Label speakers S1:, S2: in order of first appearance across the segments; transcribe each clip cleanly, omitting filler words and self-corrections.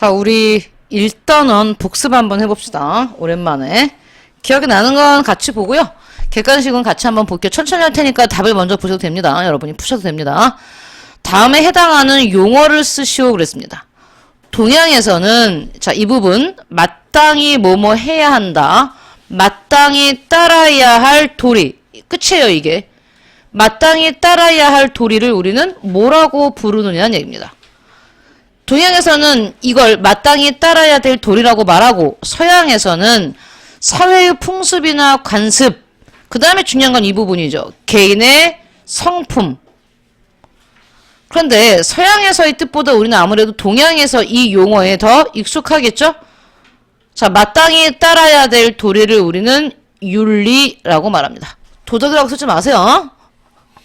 S1: 자, 우리 일단은 복습 한번 해봅시다. 오랜만에. 기억이 나는 건 같이 보고요. 객관식은 같이 한번 볼게요. 천천히 할 테니까 답을 먼저 보셔도 됩니다. 여러분이 푸셔도 됩니다. 다음에 해당하는 용어를 쓰시오 그랬습니다. 동양에서는 자, 이 부분 마땅히 뭐뭐 해야 한다. 마땅히 따라야 할 도리. 끝이에요, 이게. 마땅히 따라야 할 도리를 우리는 뭐라고 부르느냐는 얘기입니다. 동양에서는 이걸 마땅히 따라야 될 도리라고 말하고, 서양에서는 사회의 풍습이나 관습, 그 다음에 중요한 건 이 부분이죠. 개인의 성품. 그런데 서양에서의 뜻보다 우리는 아무래도 동양에서 이 용어에 더 익숙하겠죠? 자, 마땅히 따라야 될 도리를 우리는 윤리라고 말합니다. 도덕이라고 쓰지 마세요.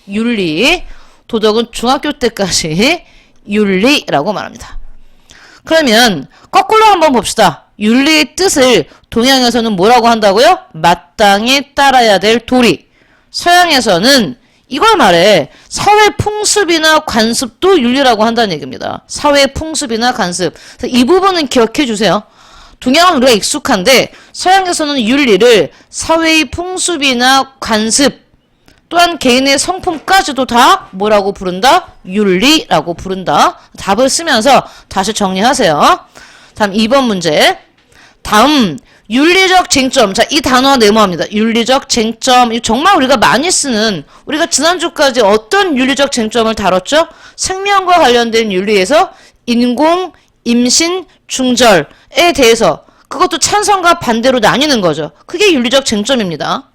S1: 윤리. 도덕은 중학교 때까지 윤리라고 말합니다. 그러면 거꾸로 한번 봅시다. 윤리의 뜻을 동양에서는 뭐라고 한다고요? 마땅히 따라야 될 도리. 서양에서는 이걸 말해. 사회 풍습이나 관습도 윤리라고 한다는 얘기입니다. 사회 풍습이나 관습. 이 부분은 기억해 주세요. 동양은 우리가 익숙한데 서양에서는 윤리를 사회의 풍습이나 관습 또한 개인의 성품까지도 다 뭐라고 부른다? 윤리라고 부른다. 답을 쓰면서 다시 정리하세요. 다음 2번 문제. 다음 윤리적 쟁점. 자, 이 단어 네모합니다. 윤리적 쟁점. 이거 정말 우리가 많이 쓰는, 우리가 지난주까지 어떤 윤리적 쟁점을 다뤘죠? 생명과 관련된 윤리에서 인공, 임신, 중절에 대해서 그것도 찬성과 반대로 나뉘는 거죠. 그게 윤리적 쟁점입니다.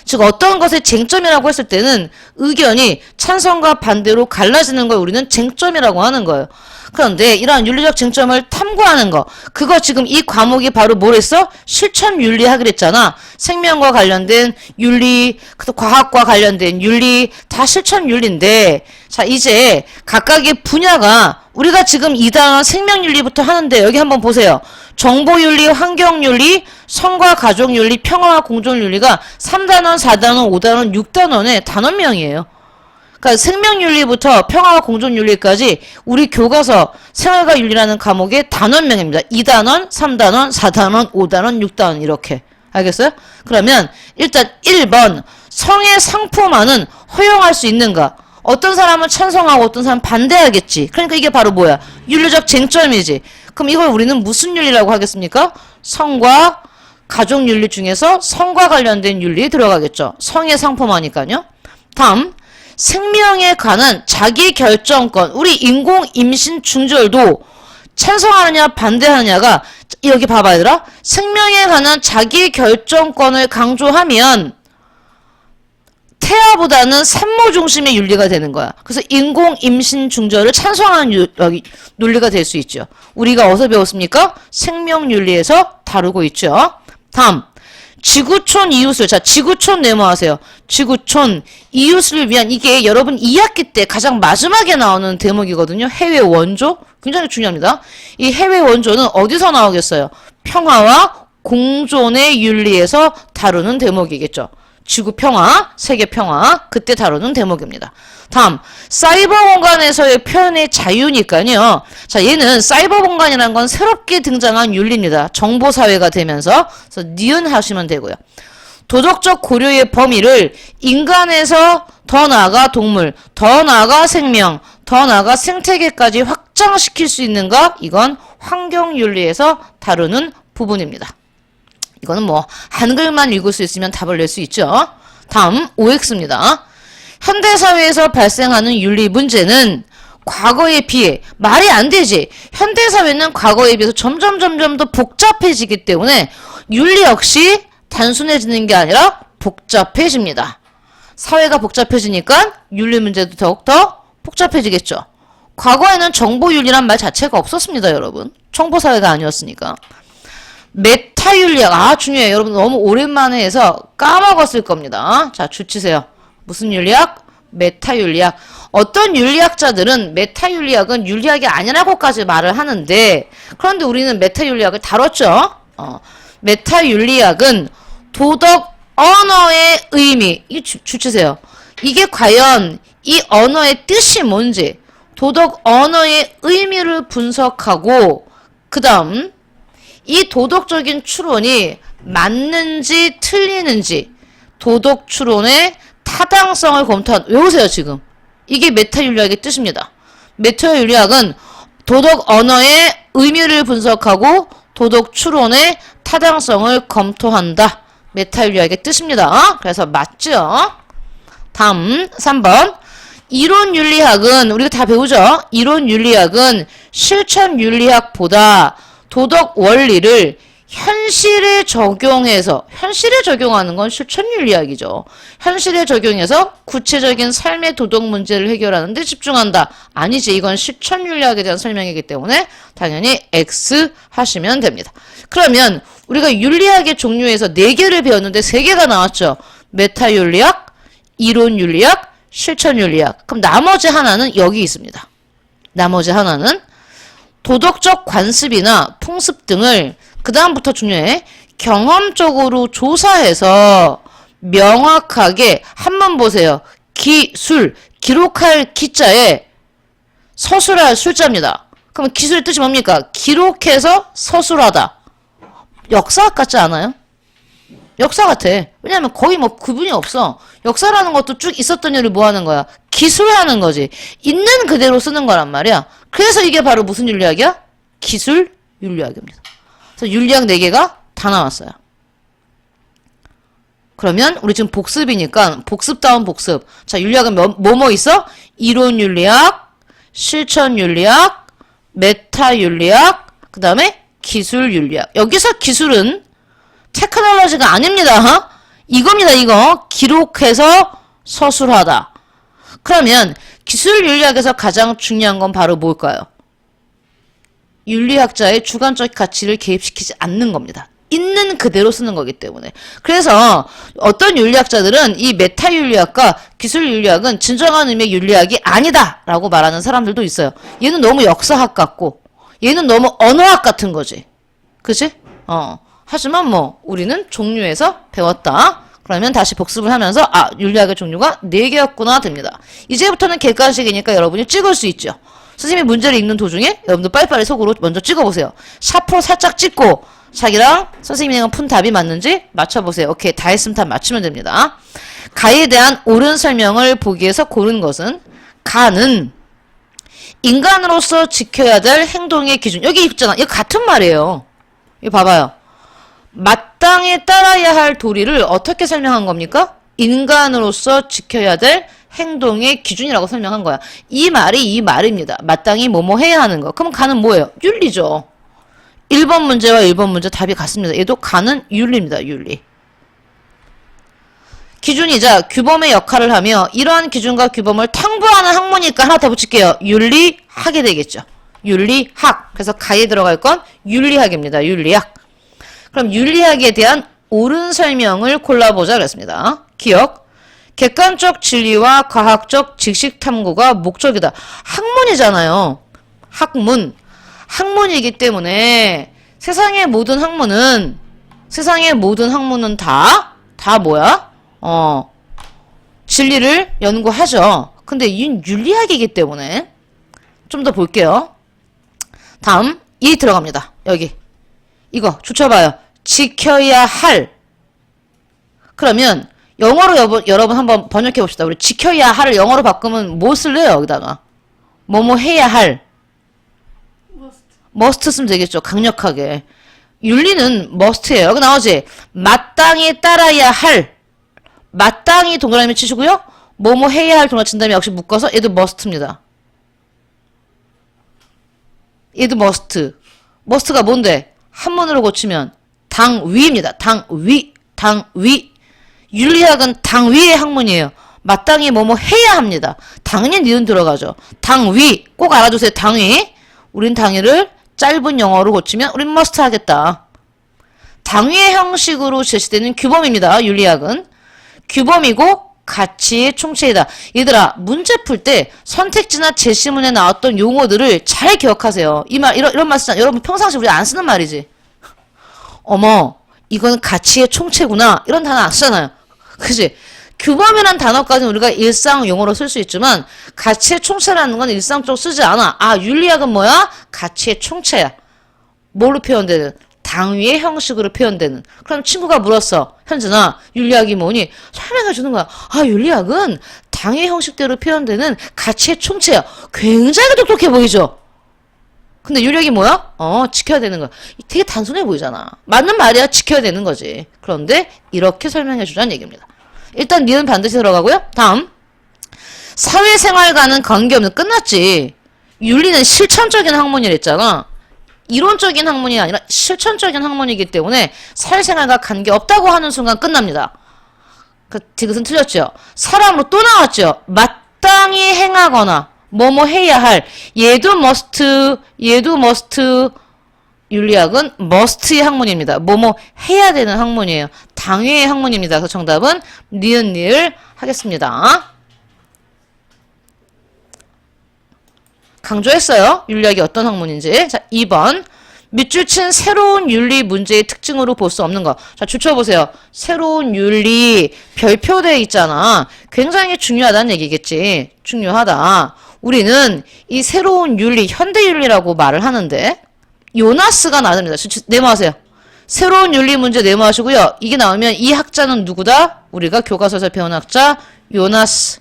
S1: 즉 어떤 것의 쟁점이라고 했을 때는 의견이 찬성과 반대로 갈라지는 걸 우리는 쟁점이라고 하는 거예요. 그런데 이러한 윤리적 쟁점을 탐구하는 거, 그거 지금 이 과목이 바로 뭐랬어? 실천윤리학을 했잖아. 생명과 관련된 윤리, 또 과학과 관련된 윤리, 다 실천윤리인데, 자, 이제 각각의 분야가 우리가 지금 2단원 생명윤리부터 하는데 여기 한번 보세요. 정보윤리, 환경윤리, 성과 가족윤리, 평화와 공존윤리가 3단원, 4단원, 5단원, 6단원의 단원명이에요. 그러니까 생명윤리부터 평화와 공존윤리까지 우리 교과서 생활과 윤리라는 과목의 단원명입니다. 2단원, 3단원, 4단원, 5단원, 6단원 이렇게. 알겠어요? 그러면 일단 1번 성의 상품화는 허용할 수 있는가? 어떤 사람은 찬성하고 어떤 사람은 반대하겠지. 그러니까 이게 바로 뭐야? 윤리적 쟁점이지. 그럼 이걸 우리는 무슨 윤리라고 하겠습니까? 성과 가족윤리 중에서 성과 관련된 윤리에 들어가겠죠. 성의 상품화니까요. 다음 생명에 관한 자기결정권. 우리 인공 임신 중절도 찬성하느냐 반대하느냐가 여기 봐봐 얘들아. 생명에 관한 자기결정권을 강조하면 태아보다는 산모 중심의 윤리가 되는 거야. 그래서 인공 임신 중절을 찬성하는 논리가 될 수 있죠. 우리가 어디서 배웠습니까? 생명윤리에서 다루고 있죠. 다음 지구촌 이웃을. 자, 지구촌 네모하세요. 지구촌 이웃을 위한, 이게 여러분 2학기 때 가장 마지막에 나오는 대목이거든요. 해외 원조. 굉장히 중요합니다. 이 해외 원조는 어디서 나오겠어요? 평화와 공존의 윤리에서 다루는 대목이겠죠. 지구 평화, 세계 평화, 그때 다루는 대목입니다. 다음, 사이버 공간에서의 표현의 자유니까요. 자, 얘는 사이버 공간이라는 건 새롭게 등장한 윤리입니다. 정보사회가 되면서. 그래서 니은 하시면 되고요. 도덕적 고려의 범위를 인간에서 더 나아가 동물, 더 나아가 생명, 더 나아가 생태계까지 확장시킬 수 있는가? 이건 환경윤리에서 다루는 부분입니다. 이거는 뭐 한글만 읽을 수 있으면 답을 낼 수 있죠. 다음 OX입니다. 현대사회에서 발생하는 윤리 문제는 과거에 비해 말이 안 되지. 현대사회는 과거에 비해서 점점 더 복잡해지기 때문에 윤리 역시 단순해지는 게 아니라 복잡해집니다. 사회가 복잡해지니까 윤리 문제도 더욱더 복잡해지겠죠. 과거에는 정보윤리란 말 자체가 없었습니다, 여러분. 정보사회가 아니었으니까. 메타윤리학. 아, 중요해요. 여러분 너무 오랜만에 해서 까먹었을 겁니다. 자, 주치세요. 무슨 윤리학? 메타윤리학. 어떤 윤리학자들은 메타윤리학은 윤리학이 아니라고까지 말을 하는데, 그런데 우리는 메타윤리학을 다뤘죠. 메타윤리학은 도덕 언어의 의미. 이 주치세요. 이게 과연 이 언어의 뜻이 뭔지, 도덕 언어의 의미를 분석하고 그 다음 이 도덕적인 추론이 맞는지 틀리는지 도덕 추론의 타당성을 검토한 외우세요 지금. 이게 메타윤리학의 뜻입니다. 메타윤리학은 도덕 언어의 의미를 분석하고 도덕 추론의 타당성을 검토한다. 메타윤리학의 뜻입니다. 그래서 맞죠? 다음 3번 이론윤리학은 우리가 다 배우죠? 이론윤리학은 실천윤리학보다 도덕 원리를 현실에 적용해서 현실에 적용하는 건 실천윤리학이죠. 현실에 적용해서 구체적인 삶의 도덕 문제를 해결하는 데 집중한다. 아니지. 이건 실천윤리학에 대한 설명이기 때문에 당연히 X 하시면 됩니다. 그러면 우리가 윤리학의 종류에서 4개를 배웠는데 3개가 나왔죠. 메타윤리학, 이론윤리학, 실천윤리학. 그럼 나머지 하나는 여기 있습니다. 나머지 하나는 도덕적 관습이나 풍습 등을 그 다음부터 중요해. 경험적으로 조사해서 명확하게 한번 보세요. 기술, 기록할 기자에 서술할 술자입니다. 그럼 기술의 뜻이 뭡니까? 기록해서 서술하다. 역사학 같지 않아요? 역사 같아. 왜냐면 거의 뭐 구분이 없어. 역사라는 것도 쭉 있었던 일을 뭐 하는 거야? 기술하는 거지. 있는 그대로 쓰는 거란 말이야. 그래서 이게 바로 무슨 윤리학이야? 기술 윤리학입니다. 그래서 윤리학 4개가 다 나왔어요. 그러면 우리 지금 복습이니까 복습다운 복습. 자, 윤리학은 뭐 있어? 이론윤리학, 실천윤리학, 메타윤리학, 그 다음에 기술윤리학. 여기서 기술은 테크놀로지가 아닙니다. 이겁니다. 이거 기록해서 서술하다. 그러면 기술윤리학에서 가장 중요한 건 바로 뭘까요? 윤리학자의 주관적 가치를 개입시키지 않는 겁니다. 있는 그대로 쓰는 거기 때문에. 그래서 어떤 윤리학자들은 이 메타윤리학과 기술윤리학은 진정한 의미의 윤리학이 아니다 라고 말하는 사람들도 있어요. 얘는 너무 역사학 같고 얘는 너무 언어학 같은 거지. 그치? 하지만 뭐 우리는 종류에서 배웠다. 그러면 다시 복습을 하면서 윤리학의 종류가 4개였구나 됩니다. 이제부터는 객관식이니까 여러분이 찍을 수 있죠. 선생님이 문제를 읽는 도중에 여러분들 빨리빨리 속으로 먼저 찍어보세요. 샤프로 살짝 찍고 자기랑 선생님이 푼 답이 맞는지 맞춰보세요. 오케이. 다 했으면 다 맞추면 됩니다. 가에 대한 옳은 설명을 보기 위해서 고른 것은 가는 인간으로서 지켜야 될 행동의 기준. 여기 있잖아. 이거 같은 말이에요. 이거 봐봐요. 마땅히 따라야 할 도리를 어떻게 설명한 겁니까? 인간으로서 지켜야 될 행동의 기준이라고 설명한 거야. 이 말이 이 말입니다. 마땅히 뭐뭐 해야 하는 거. 그럼 가는 뭐예요? 윤리죠. 1번 문제와 1번 문제 답이 같습니다. 얘도 가는 윤리입니다. 윤리. 기준이자 규범의 역할을 하며 이러한 기준과 규범을 탕구하는 학문이니까 하나 더 붙일게요. 윤리학이 되겠죠. 윤리학. 그래서 가에 들어갈 건 윤리학입니다. 윤리학. 그럼 윤리학에 대한 옳은 설명을 골라보자 그랬습니다. 기억. 객관적 진리와 과학적 직식 탐구가 목적이다. 학문이잖아요. 학문. 학문이기 때문에 세상의 모든 학문은 다 뭐야? 진리를 연구하죠. 근데 이 윤리학이기 때문에 좀 더 볼게요. 다음 이 들어갑니다. 여기 이거 붙여봐요. 지켜야 할. 그러면 영어로 여러분 한번 번역해 봅시다. 우리 지켜야 할을 영어로 바꾸면 뭐 쓸래요? 여기다가 뭐뭐 해야 할. must 쓰면 되겠죠. 강력하게. 윤리는 must예요. 여기 나오지. 마땅히 따라야 할. 마땅히 동그라미 치시고요. 뭐뭐 해야 할 동그라미 친 다음에 역시 묶어서 얘도 must입니다. 얘도 must. must가 뭔데? 한문으로 고치면 당위입니다. 당위. 윤리학은 당위의 학문이에요. 마땅히 뭐뭐 해야 합니다. 당연히 니은 들어가죠. 당위. 꼭 알아두세요. 당위. 우린 당위를 짧은 영어로 고치면 우린 must 하겠다. 당위의 형식으로 제시되는 규범입니다. 윤리학은. 규범이고 가치의 총체이다. 얘들아, 문제 풀 때 선택지나 제시문에 나왔던 용어들을 잘 기억하세요. 이런 말 쓰잖아. 여러분 평상시 우리 안 쓰는 말이지. 어머, 이건 가치의 총체구나. 이런 단어 안 쓰잖아요. 그치? 규범이란 단어까지는 우리가 일상 용어로 쓸 수 있지만 가치의 총체라는 건 일상적으로 쓰지 않아. 윤리학은 뭐야? 가치의 총체야. 뭘로 표현되는? 당위의 형식으로 표현되는. 그럼 친구가 물었어. 현진아, 윤리학이 뭐니? 설명해 주는 거야. 아, 윤리학은 당위의 형식대로 표현되는 가치의 총체야. 굉장히 똑똑해 보이죠? 근데 윤리학이 뭐야? 지켜야 되는 거야. 되게 단순해 보이잖아. 맞는 말이야. 지켜야 되는 거지. 그런데 이렇게 설명해 주자는 얘기입니다. 일단 니은 반드시 들어가고요. 다음. 사회생활과는 관계없는. 끝났지. 윤리는 실천적인 학문이랬잖아. 이론적인 학문이 아니라 실천적인 학문이기 때문에 사회생활과 관계없다고 하는 순간 끝납니다. 그 디귿은 틀렸죠. 사람으로 또 나왔죠. 마땅히 행하거나 뭐뭐 해야 할. 얘도 must. 윤리학은 must의 학문입니다. 뭐뭐 해야 되는 학문이에요. 당위의 학문입니다. 그래서 정답은 니은 리을 하겠습니다. 강조했어요. 윤리학이 어떤 학문인지. 자, 2번. 밑줄 친 새로운 윤리 문제의 특징으로 볼 수 없는 거. 자, 줄쳐보세요. 새로운 윤리, 별표돼 있잖아. 굉장히 중요하다는 얘기겠지. 중요하다. 우리는 이 새로운 윤리, 현대윤리라고 말을 하는데, 요나스가 나옵니다. 네모하세요. 새로운 윤리 문제 네모하시고요. 이게 나오면 이 학자는 누구다? 우리가 교과서에서 배운 학자, 요나스.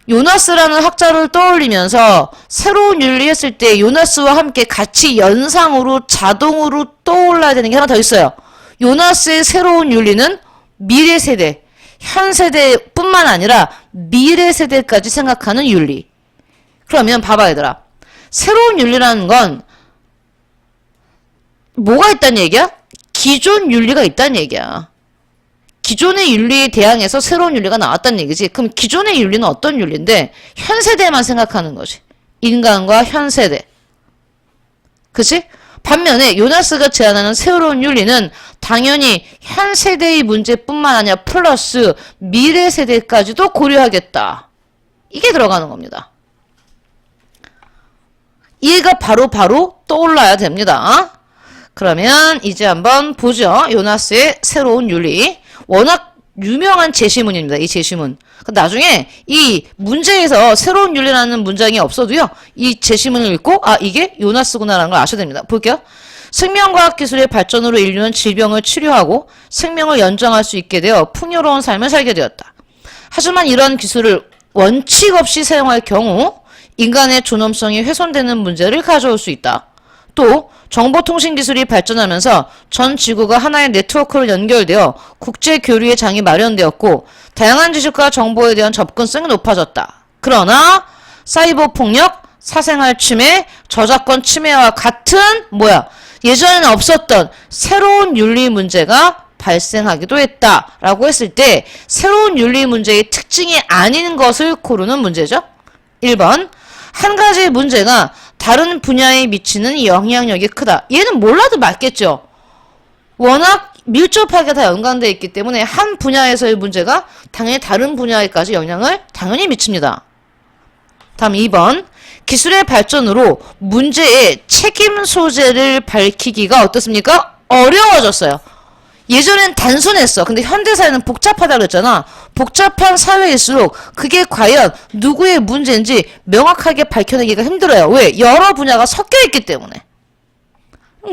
S1: 요나스라는 학자를 떠올리면서 새로운 윤리 했을 때 요나스와 함께 같이 연상으로 자동으로 떠올라야 되는 게 하나 더 있어요. 요나스의 새로운 윤리는 미래 세대, 현 세대뿐만 아니라 미래 세대까지 생각하는 윤리. 그러면 봐봐 얘들아. 새로운 윤리라는 건 뭐가 있다는 얘기야? 기존 윤리가 있다는 얘기야. 기존의 윤리에 대항해서 새로운 윤리가 나왔다는 얘기지. 그럼 기존의 윤리는 어떤 윤리인데 현 세대만 생각하는 거지. 인간과 현 세대. 그치? 반면에 요나스가 제안하는 새로운 윤리는 당연히 현 세대의 문제뿐만 아니라 플러스 미래 세대까지도 고려하겠다. 이게 들어가는 겁니다. 이해가 바로 떠올라야 됩니다. 그러면 이제 한번 보죠. 요나스의 새로운 윤리. 워낙 유명한 제시문입니다. 이 제시문. 나중에 이 문제에서 새로운 윤리라는 문장이 없어도요. 이 제시문을 읽고 아 이게 요나스구나라는 걸 아셔야 됩니다. 볼게요. 생명과학 기술의 발전으로 인류는 질병을 치료하고 생명을 연장할 수 있게 되어 풍요로운 삶을 살게 되었다. 하지만 이런 기술을 원칙 없이 사용할 경우 인간의 존엄성이 훼손되는 문제를 가져올 수 있다. 또 정보통신기술이 발전하면서 전 지구가 하나의 네트워크로 연결되어 국제교류의 장이 마련되었고 다양한 지식과 정보에 대한 접근성이 높아졌다. 그러나 사이버 폭력, 사생활 침해, 저작권 침해와 같은 예전에는 없었던 새로운 윤리 문제가 발생하기도 했다. 라고 했을 때 새로운 윤리 문제의 특징이 아닌 것을 고르는 문제죠. 1번. 한 가지 문제가 다른 분야에 미치는 영향력이 크다. 얘는 몰라도 맞겠죠. 워낙 밀접하게 다 연관되어 있기 때문에 한 분야에서의 문제가 당연히 다른 분야에까지 영향을 당연히 미칩니다. 다음 2번. 기술의 발전으로 문제의 책임 소재를 밝히기가 어떻습니까? 어려워졌어요. 예전엔 단순했어. 근데 현대사회는 복잡하다고 그랬잖아. 복잡한 사회일수록 그게 과연 누구의 문제인지 명확하게 밝혀내기가 힘들어요. 왜? 여러 분야가 섞여 있기 때문에.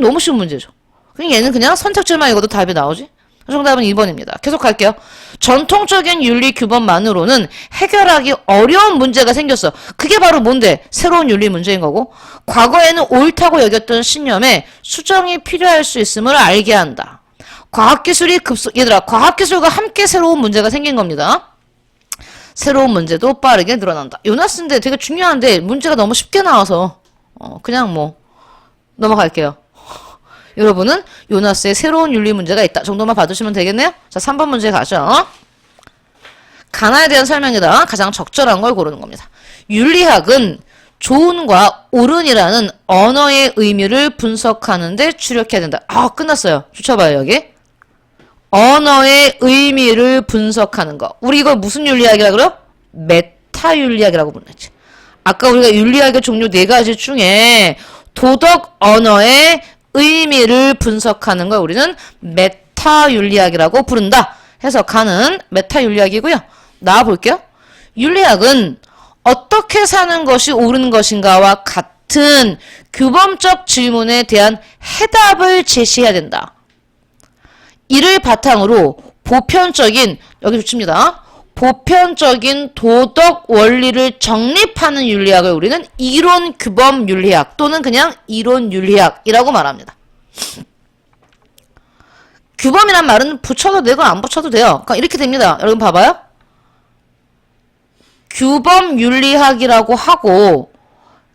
S1: 너무 쉬운 문제죠. 그럼 얘는 그냥 선택지만 읽어도 답이 나오지? 정답은 2번입니다. 계속 갈게요. 전통적인 윤리 규범만으로는 해결하기 어려운 문제가 생겼어. 그게 바로 뭔데? 새로운 윤리 문제인 거고 과거에는 옳다고 여겼던 신념에 수정이 필요할 수 있음을 알게 한다. 과학기술이 얘들아, 과학기술과 함께 새로운 문제가 생긴 겁니다. 새로운 문제도 빠르게 늘어난다. 요나스인데 되게 중요한데 문제가 너무 쉽게 나와서 그냥 넘어갈게요. 여러분은 요나스의 새로운 윤리 문제가 있다 정도만 봐두시면 되겠네요. 자, 3번 문제 가죠. 가나에 대한 설명이다. 가장 적절한 걸 고르는 겁니다. 윤리학은 좋은과 옳은이라는 언어의 의미를 분석하는 데 주력해야 된다. 끝났어요. 붙여봐요, 여기. 언어의 의미를 분석하는 거. 우리 이거 무슨 윤리학이라 그래요? 메타윤리학이라고 부르지. 아까 우리가 윤리학의 종류 4가지 중에 도덕 언어의 의미를 분석하는 걸 우리는 메타윤리학이라고 부른다. 해서 가는 메타윤리학이고요. 나와 볼게요. 윤리학은 어떻게 사는 것이 옳은 것인가와 같은 규범적 질문에 대한 해답을 제시해야 된다. 이를 바탕으로 보편적인, 여기 붙입니다. 보편적인 도덕 원리를 정립하는 윤리학을 우리는 이론 규범 윤리학 또는 그냥 이론 윤리학이라고 말합니다. 규범이란 말은 붙여도 되고 안 붙여도 돼요. 그러니까 이렇게 됩니다. 여러분 봐봐요. 규범 윤리학이라고 하고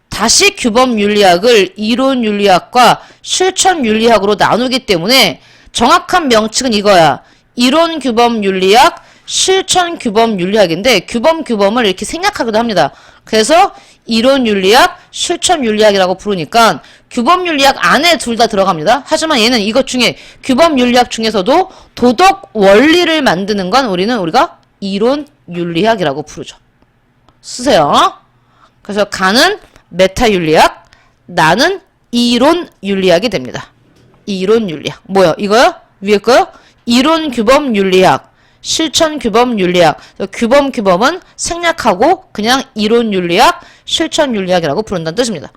S1: 다시 규범 윤리학을 이론 윤리학과 실천 윤리학으로 나누기 때문에 정확한 명칭은 이거야. 이론 규범 윤리학, 실천 규범 윤리학인데 규범을 이렇게 생략하기도 합니다. 그래서 이론 윤리학, 실천 윤리학이라고 부르니까 규범 윤리학 안에 둘 다 들어갑니다. 하지만 얘는 이것 중에 규범 윤리학 중에서도 도덕 원리를 만드는 건 우리가 이론 윤리학이라고 부르죠. 쓰세요. 그래서 가는 메타 윤리학, 나는 이론 윤리학이 됩니다. 이론 윤리학. 뭐요? 이거요? 위에 거요? 이론 규범 윤리학, 실천 규범 윤리학. 규범은 생략하고 그냥 이론 윤리학, 실천 윤리학이라고 부른다는 뜻입니다.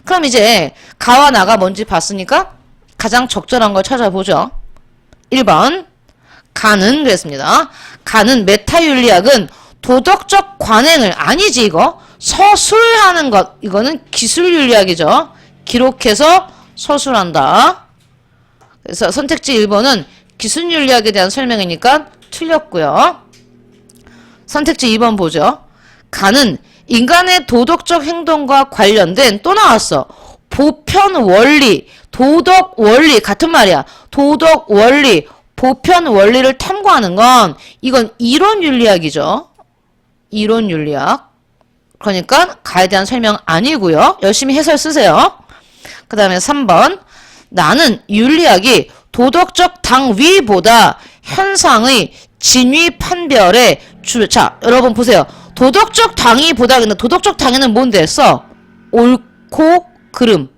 S1: 그럼 이제 가와 나가 뭔지 봤으니까 가장 적절한 걸 찾아보죠. 1번 가는 그랬습니다. 가는 메타 윤리학은 도덕적 관행을 아니지 이거 서술하는 것 이거는 기술 윤리학이죠. 기록해서 서술한다. 그래서 선택지 1번은 기술 윤리학에 대한 설명이니까 틀렸고요. 선택지 2번 보죠. 가는 인간의 도덕적 행동과 관련된 또 나왔어. 보편 원리, 도덕 원리 같은 말이야. 도덕 원리, 보편 원리를 탐구하는 건 이건 이론 윤리학이죠. 이론 윤리학. 그러니까 가에 대한 설명 아니고요. 열심히 해설 쓰세요. 그 다음에 3번 나는 윤리학이 도덕적 당위보다 현상의 진위 판별에 자 여러분 보세요. 도덕적 당위보다 근데 도덕적 당위는 뭔데 했어? 옳고 그름.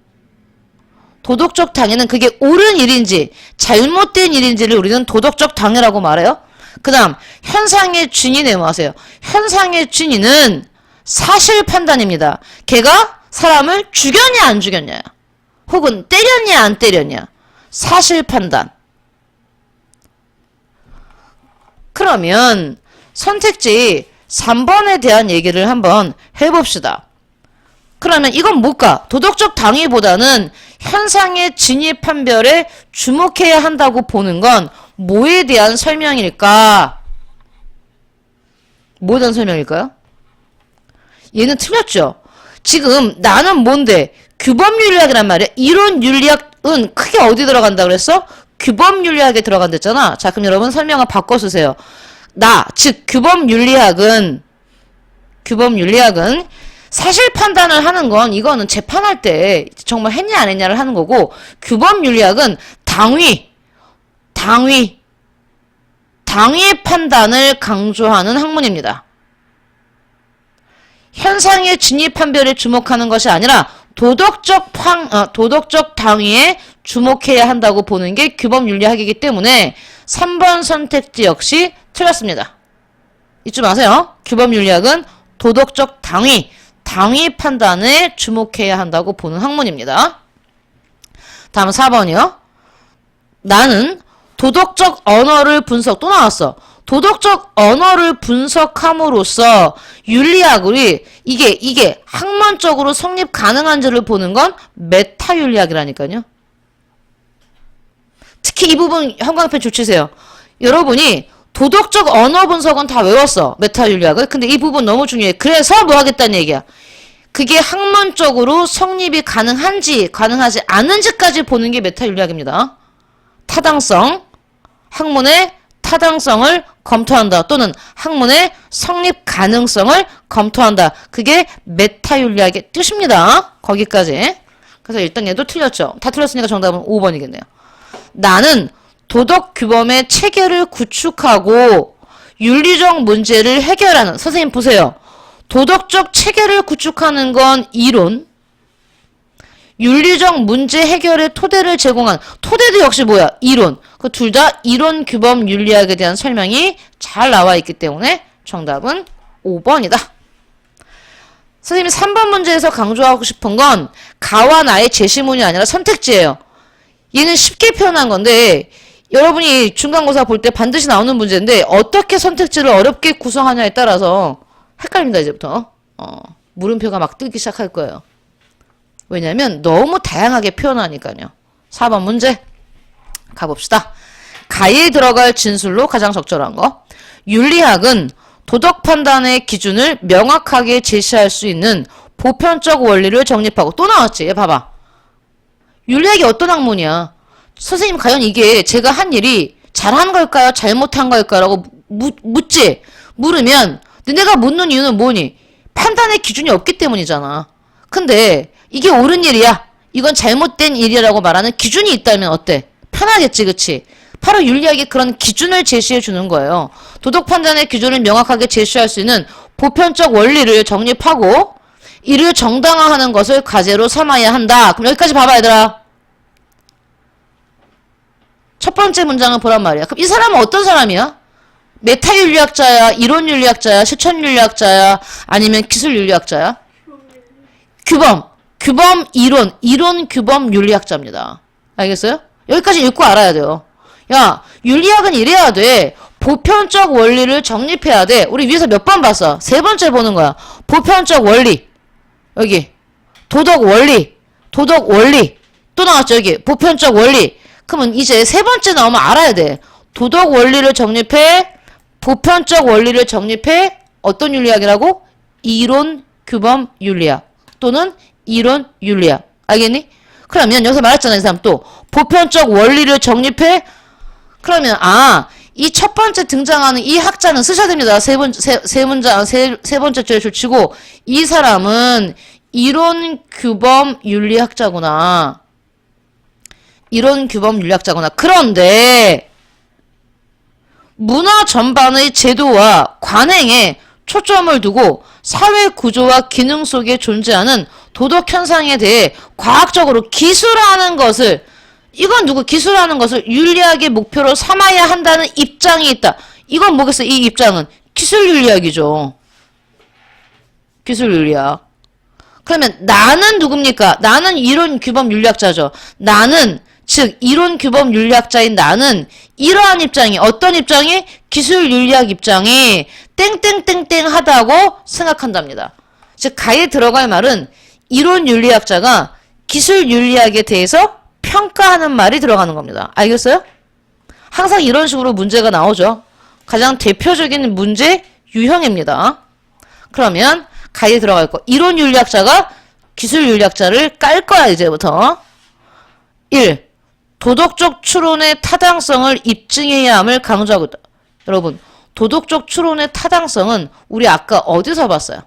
S1: 도덕적 당위는 그게 옳은 일인지 잘못된 일인지를 우리는 도덕적 당위라고 말해요. 그 다음 현상의 진위는 뭐하세요? 현상의 진위는 사실 판단입니다. 걔가 사람을 죽였냐 안 죽였냐 혹은 때렸냐 안 때렸냐 사실 판단. 그러면 선택지 3번에 대한 얘기를 한번 해봅시다. 그러면 이건 뭘까? 도덕적 당위보다는 현상의 진위 판별에 주목해야 한다고 보는 건 뭐에 대한 설명일까? 뭐에 대한 설명일까요? 얘는 틀렸죠? 지금 나는 뭔데? 규범윤리학이란 말이야. 이론 윤리학은 크게 어디 들어간다 그랬어? 규범윤리학에 들어간댔잖아. 자, 그럼 여러분 설명을 바꿔 쓰세요. 즉 규범윤리학은 사실 판단을 하는 건 이거는 재판할 때 정말 했냐 안 했냐를 하는 거고 규범윤리학은 당위 판단을 강조하는 학문입니다. 현상의 진위 판별에 주목하는 것이 아니라 도덕적 당위에 주목해야 한다고 보는 게 규범윤리학이기 때문에 3번 선택지 역시 틀렸습니다. 잊지 마세요. 규범윤리학은 도덕적 당위 판단에 주목해야 한다고 보는 학문입니다. 다음 4번이요. 나는 도덕적 언어를 분석 또 나왔어. 도덕적 언어를 분석함으로써 윤리학이 이게 학문적으로 성립 가능한지를 보는 건 메타윤리학이라니까요. 특히 이 부분 형광펜 줄치세요. 여러분이 도덕적 언어 분석은 다 외웠어. 메타윤리학을. 근데 이 부분 너무 중요해. 그래서 뭐 하겠다는 얘기야. 그게 학문적으로 성립이 가능한지 가능하지 않은지까지 보는 게 메타윤리학입니다. 학문의 타당성을 검토한다. 또는 학문의 성립 가능성을 검토한다. 그게 메타윤리학의 뜻입니다. 거기까지. 그래서 일단 얘도 틀렸죠. 다 틀렸으니까 정답은 5번이겠네요. 나는 도덕 규범의 체계를 구축하고 윤리적 문제를 해결하는 선생님 보세요. 도덕적 체계를 구축하는 건 이론 윤리적 문제 해결의 토대를 제공한 토대도 역시 뭐야? 이론. 그 둘 다 이론 규범 윤리학에 대한 설명이 잘 나와 있기 때문에 정답은 5번이다. 선생님이 3번 문제에서 강조하고 싶은 건 가와 나의 제시문이 아니라 선택지예요. 얘는 쉽게 표현한 건데 여러분이 중간고사 볼 때 반드시 나오는 문제인데 어떻게 선택지를 어렵게 구성하냐에 따라서 헷갈립니다. 이제부터 물음표가 막 뜨기 시작할 거예요. 왜냐면 너무 다양하게 표현하니까요. 4번 문제 가봅시다. 가에 들어갈 진술로 가장 적절한 거. 윤리학은 도덕 판단의 기준을 명확하게 제시할 수 있는 보편적 원리를 정립하고. 또 나왔지. 얘 봐봐. 윤리학이 어떤 학문이야? 선생님 과연 이게 제가 한 일이 잘한 걸까요? 잘못한 걸까요? 라고 묻지. 물으면 내가 묻는 이유는 뭐니? 판단의 기준이 없기 때문이잖아. 근데 이게 옳은 일이야. 이건 잘못된 일이라고 말하는 기준이 있다면 어때? 편하겠지, 그치? 바로 윤리학이 그런 기준을 제시해 주는 거예요. 도덕 판단의 기준을 명확하게 제시할 수 있는 보편적 원리를 정립하고 이를 정당화하는 것을 과제로 삼아야 한다. 그럼 여기까지 봐봐, 얘들아. 첫 번째 문장을 보란 말이야. 그럼 이 사람은 어떤 사람이야? 메타윤리학자야? 이론윤리학자야? 실천윤리학자야? 아니면 기술윤리학자야? 규범 이론 규범 윤리학자입니다. 알겠어요? 여기까지 읽고 알아야 돼요. 야, 윤리학은 이래야 돼. 보편적 원리를 정립해야 돼. 우리 위에서 몇 번 봤어? 세 번째 보는 거야. 보편적 원리. 여기. 도덕 원리. 또 나왔죠, 여기. 보편적 원리. 그러면 이제 세 번째 나오면 알아야 돼. 도덕 원리를 정립해. 보편적 원리를 정립해. 어떤 윤리학이라고? 이론 규범 윤리학. 또는 이론 윤리학. 알겠니? 그러면 여기서 말했잖아, 이 사람 또. 보편적 원리를 정립해. 그러면 이 첫 번째 등장하는 이 학자는 쓰셔야 됩니다. 세 번째 줄에 줄치고 이 사람은 이론 규범 윤리학자구나. 그런데 문화 전반의 제도와 관행에 초점을 두고 사회 구조와 기능 속에 존재하는 도덕 현상에 대해 과학적으로 기술하는 것을, 이건 기술하는 것을 윤리학의 목표로 삼아야 한다는 입장이 있다. 이건 뭐겠어? 이 입장은 기술윤리학이죠. 기술윤리학. 그러면 나는 누굽니까? 나는 이론 규범 윤리학자죠. 나는, 즉 이론 규범 윤리학자인 나는 이러한 입장이, 어떤 입장이? 기술윤리학 입장이 땡땡땡땡 하다고 생각한답니다. 즉 가에 들어갈 말은 이론 윤리학자가 기술 윤리학에 대해서 평가하는 말이 들어가는 겁니다. 알겠어요? 항상 이런 식으로 문제가 나오죠. 가장 대표적인 문제 유형입니다. 그러면 가에 들어갈 거. 이론 윤리학자가 기술 윤리학자를 깔 거야, 이제부터. 1. 도덕적 추론의 타당성을 입증해야 함을 강조하고 있다. 여러분, 도덕적 추론의 타당성은 우리 아까 어디서 봤어요?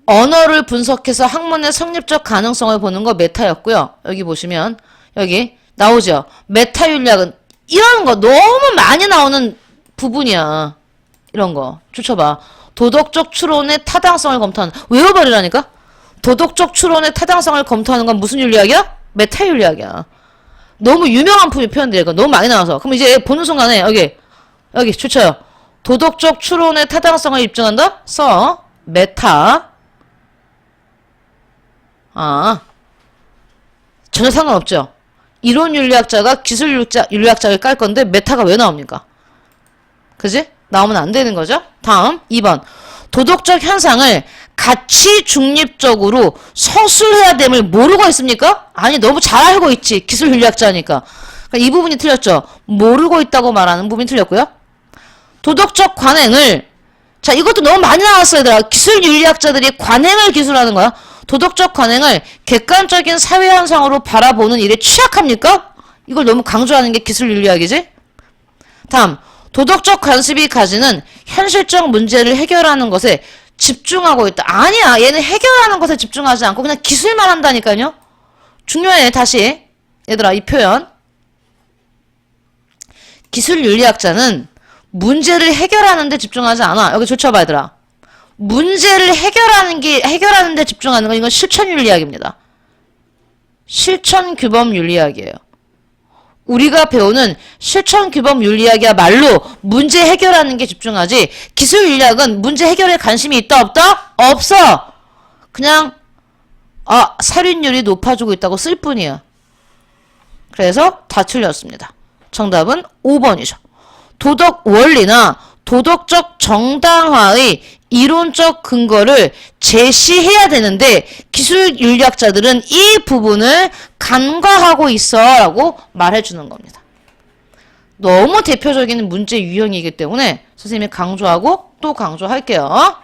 S1: 언어를 분석해서 학문의 성립적 가능성을 보는 거 메타였고요. 여기 보시면 여기 나오죠. 메타윤리학은 이런 거 너무 많이 나오는 부분이야. 이런 거 쫓아봐. 도덕적 추론의 타당성을 검토하는, 외워버리라니까? 도덕적 추론의 타당성을 검토하는 건 무슨 윤리학이야? 메타윤리학이야. 너무 유명한 표현들이야. 너무 많이 나와서. 그럼 이제 보는 순간에 여기 쫓아요. 도덕적 추론의 타당성을 입증한다? 써. 메타. 전혀 상관없죠. 이론 윤리학자가 기술 윤리학자를 깔 건데 메타가 왜 나옵니까? 그지? 나오면 안 되는 거죠? 다음 2번. 도덕적 현상을 가치 중립적으로 서술해야 됨을 모르고 있습니까? 아니, 너무 잘 알고 있지. 기술 윤리학자니까. 그러니까 이 부분이 틀렸죠. 모르고 있다고 말하는 부분이 틀렸고요. 도덕적 관행을, 자, 이것도 너무 많이 나왔어요, 얘들아. 기술 윤리학자들이 관행을 기술하는 거야. 도덕적 관행을 객관적인 사회 현상으로 바라보는 일에 취약합니까? 이걸 너무 강조하는 게 기술 윤리학이지? 다음, 도덕적 관습이 가지는 현실적 문제를 해결하는 것에 집중하고 있다. 아니야, 얘는 해결하는 것에 집중하지 않고 그냥 기술만 한다니까요. 중요해. 다시 얘들아, 이 표현. 기술 윤리학자는 문제를 해결하는 데 집중하지 않아. 여기 쫓아봐, 얘들아. 문제를 해결하는 데 집중하는 건 이건 실천윤리학입니다. 실천규범 윤리학이에요. 우리가 배우는 실천규범 윤리학이야말로 문제 해결하는 게 집중하지 기술 윤리학은 문제 해결에 관심이 있다 없다? 없어. 그냥 살인율이 높아지고 있다고 쓸 뿐이야. 그래서 다 틀렸습니다. 정답은 5번이죠. 도덕 원리나 도덕적 정당화의 이론적 근거를 제시해야 되는데 기술 윤리학자들은 이 부분을 간과하고 있어 라고 말해주는 겁니다. 너무 대표적인 문제 유형이기 때문에 선생님이 강조하고 또 강조할게요.